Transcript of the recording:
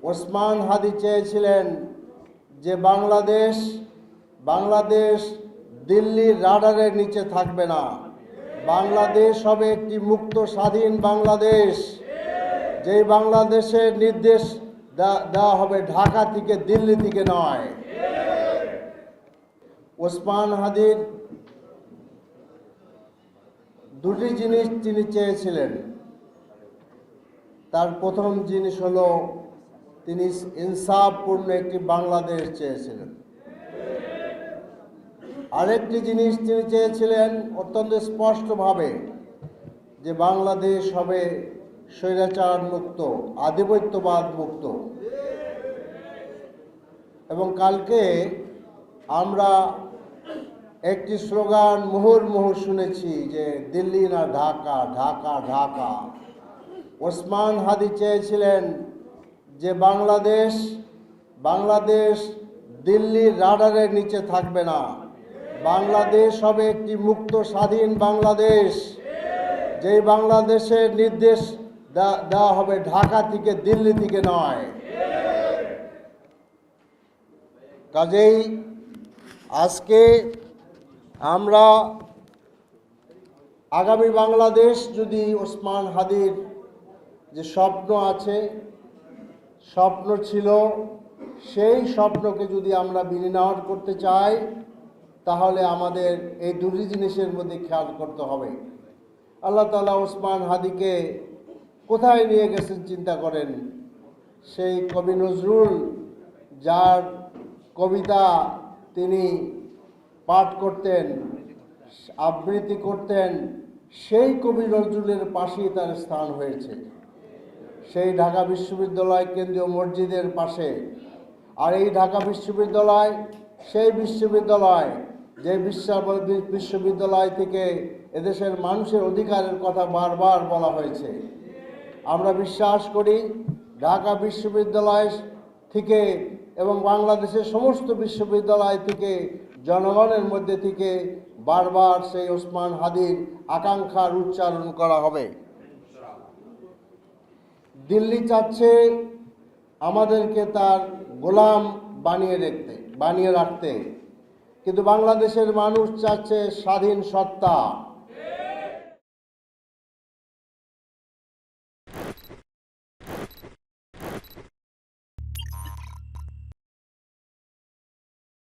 ওসমান হাদি চেয়েছিলেন যে বাংলাদেশ দিল্লির রাডারের নিচে থাকবে না। বাংলাদেশ হবে একটি মুক্ত স্বাধীন বাংলাদেশ, যেই বাংলাদেশের নির্দেশ দেওয়া হবে ঢাকা থেকে, দিল্লি থেকে নয়। ওসমান হাদির দুটি জিনিস তিনি চেয়েছিলেন। তার প্রথম জিনিস হলো তিনি ইনসাফপূর্ণ একটি বাংলাদেশ চেয়েছিলেন। আরেকটি জিনিস তিনি চেয়েছিলেন অত্যন্ত স্পষ্টভাবে, যে বাংলাদেশ হবে স্বৈরাচার মুক্ত, আধিপত্যবাদ মুক্ত। এবং কালকে আমরা একটি স্লোগান মুহুর্মুহু শুনেছি যে দিল্লি না ঢাকা, ঢাকা ঢাকা। ওসমান হাদি চেয়েছিলেন যে বাংলাদেশ দিল্লির রাডারের নিচে থাকবে না। বাংলাদেশ হবে একটি মুক্ত স্বাধীন বাংলাদেশ, যেই বাংলাদেশের নির্দেশ দেওয়া হবে ঢাকা থেকে, দিল্লি থেকে নয়। কাজেই আজকে আমরা আগামী বাংলাদেশ যদি ওসমান হাদির যে স্বপ্ন আছে, স্বপ্ন ছিল, সেই স্বপ্নকে যদি আমরা বিনির্মাণ করতে চাই, তাহলে আমাদের এই দুটি জিনিসের মধ্যে খেয়াল করতে হবে। আল্লাহ তাআলা ওসমান হাদিকে কোথায় নিয়ে গেছেন চিন্তা করেন। সেই কবি নজরুল, যার কবিতা তিনি পাঠ করতেন, আবৃত্তি করতেন, সেই কবি নজরুলের পাশেই তার স্থান হয়েছে, সেই ঢাকা বিশ্ববিদ্যালয় কেন্দ্রীয় মসজিদের পাশে। আর এই ঢাকা বিশ্ববিদ্যালয় সেই বিশ্ববিদ্যালয়, যে বিশ্ববিদ্যালয় থেকে এদেশের মানুষের অধিকারের কথা বারবার বলা হয়েছে। আমরা বিশ্বাস করি ঢাকা বিশ্ববিদ্যালয় থেকে এবং বাংলাদেশের সমস্ত বিশ্ববিদ্যালয় থেকে জনগণের মধ্যে থেকে বারবার সেই ওসমান হাদির আকাঙ্ক্ষার উচ্চারণ করা হবে। দিল্লি চাচ্ছে আমাদেরকে তার গোলাম বানিয়ে রাখতে, কিন্তু বাংলাদেশের মানুষ চাচ্ছে স্বাধীন সত্তা।